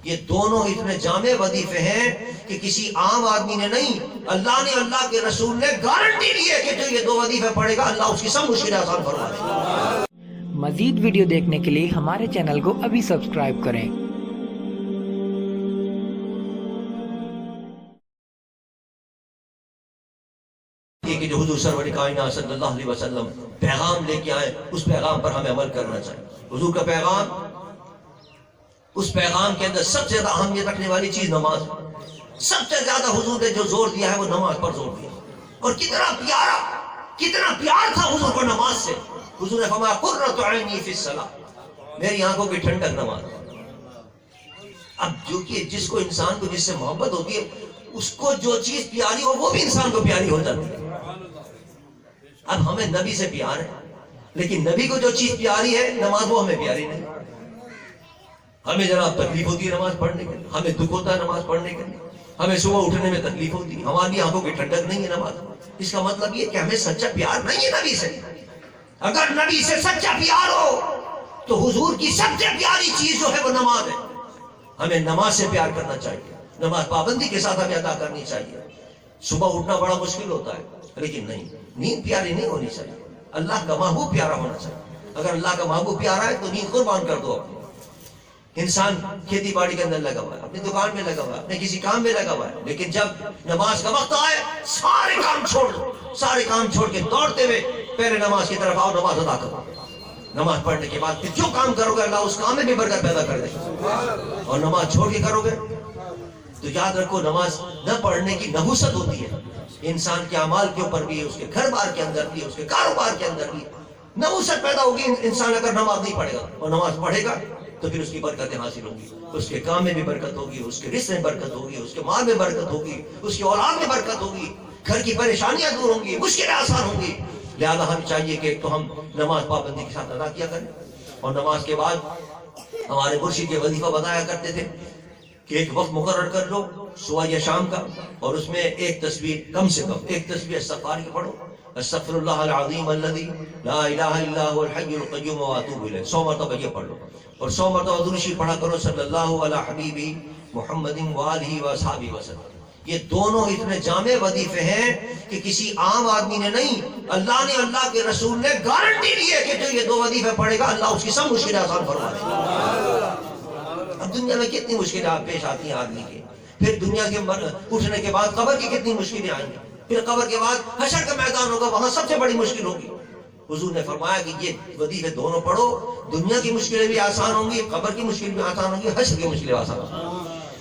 یہ دونوں اتنے جامع وظیفے ہیں کہ کسی عام آدمی نے نہیں، اللہ نے، اللہ کے رسول نے گارنٹی لی ہے کہ جو یہ دو وظیفے پڑھے گا اللہ اس کی سب مشکلیں آسان فرما دے گا۔ مزید ویڈیو دیکھنے کے لیے ہمارے چینل کو ابھی سبسکرائب کریں۔ کہ جو حضور سرور کائنات صلی اللہ علیہ وسلم پیغام لے کے آئے، اس پیغام پر ہمیں عمل کرنا چاہیے۔ حضور کا پیغام، اس پیغام کے اندر سب سے زیادہ اہمیت رکھنے والی چیز نماز ہے۔ سب سے زیادہ حضور نے جو زور دیا ہے وہ نماز پر زور دیا، اور کتنا پیار تھا حضور کو نماز سے۔ حضور نے فرمایا قرۃ عینی فی الصلاۃ، میری آنکھوں کی ٹھنڈک نماز۔ اب جو کہ جس کو انسان کو جس سے محبت ہوتی ہے، اس کو جو چیز پیاری ہو وہ بھی انسان کو پیاری ہو جاتی ہے۔ اب ہمیں نبی سے پیار ہے، لیکن نبی کو جو چیز پیاری ہے نماز وہ ہمیں پیاری نہیں۔ ہمیں جناب تکلیف ہوتی ہے نماز پڑھنے کے لیے، ہمیں دکھ ہوتا ہے نماز پڑھنے کے لیے، ہمیں صبح اٹھنے میں تکلیف ہوتی ہے، ہماری آنکھوں کی ٹھنڈک نہیں ہے نماز۔ اس کا مطلب یہ کہ ہمیں سچا پیار نہیں ہے نبی سے۔ اگر نبی سے سچا پیار ہو تو حضور کی سب سے پیاری چیز جو ہے وہ نماز ہے۔ ہمیں نماز سے پیار کرنا چاہیے، نماز پابندی کے ساتھ ہمیں ادا کرنی چاہیے۔ صبح اٹھنا بڑا مشکل ہوتا ہے، لیکن نہیں، نیند پیاری نہیں ہونی چاہیے، اللہ کا محبوب پیارا ہونا چاہیے۔ اگر اللہ کا محبوب پیارا ہے تو نیند قربان کر دو اپنی۔ انسان کھیتی باڑی کے اندر لگا ہوا ہے، اپنی دکان میں لگا ہوا ہے، اپنے کسی کام میں لگا ہوا ہے، لیکن جب نماز کا وقت آئے سارے کام چھوڑ دو، سارے کام چھوڑ کے دوڑتے ہوئے پہلے نماز کی طرف آؤ، نماز ادا کرو۔ نماز پڑھنے کے بعد پھر جو کام کرو گے اللہ اس کام میں بھی برکت پیدا کر دے گا، اور نماز چھوڑ کے کرو گے تو یاد رکھو نماز نہ پڑھنے کی نحوست ہوتی ہے۔ انسان کے اعمال کے اوپر بھی، اس کے گھر بار کے اندر بھی، اس کے کاروبار کے اندر بھی نحوست پیدا ہوگی۔ انسان اگر نماز نہیں پڑھے گا اور نماز پڑھے گا تو پھر اس کی برکتیں حاصل ہوں گی، اس کے کام میں بھی برکت ہوگی، اس کے رزق میں برکت ہوگی، اس کے مال میں برکت ہوگی، اس کی اولاد میں برکت ہوگی، گھر کی پریشانیاں دور ہوں گی، مشکلیں آسان ہوں گی۔ لہذا ہم چاہیے کہ ایک تو ہم نماز پابندی کے ساتھ ادا کیا کریں، اور نماز کے بعد ہمارے مرشد یہ وظیفہ بتایا کرتے تھے کہ ایک وقت مقرر کر لو صبح یا شام کا، اور اس میں ایک تسبیح، کم سے کم ایک تسبیح استغفار کی پڑھو، استغفر اللہ العظیم الذی لا الہ الا هو الحی القیوم واتوب الیہ، 100 مرتبہ یہ پڑھ لو، اور 100 مرتبہ درود شریف پڑھا کرو صلی اللہ علی حبیبی محمد وآلہ وصحبہ وسلم۔ یہ دونوں اتنے جامع وظیفے ہیں کہ کسی عام آدمی نے نہیں، اللہ نے، اللہ کے رسول نے گارنٹی لی ہے کہ جو یہ دو وظیفے پڑھے گا اللہ اس کی سب مشکلیں آسان فرما دے گا۔ اب دنیا میں کتنی مشکلیں پیش آتی ہیں آدمی کے، پھر دنیا کے اٹھنے کے بعد قبر کی کتنی مشکلیں آئیں گی، پھر قبر کے بعد حشر کا میدان ہوگا، وہاں سب سے بڑی مشکل ہوگی۔ حضور نے فرمایا کہ یہ وظیفے دونوں پڑھو، دنیا کی مشکلیں بھی آسان ہوں گی، قبر کی مشکل بھی آسان ہوں گی، حشر کی مشکلیں آسان ہوں گی۔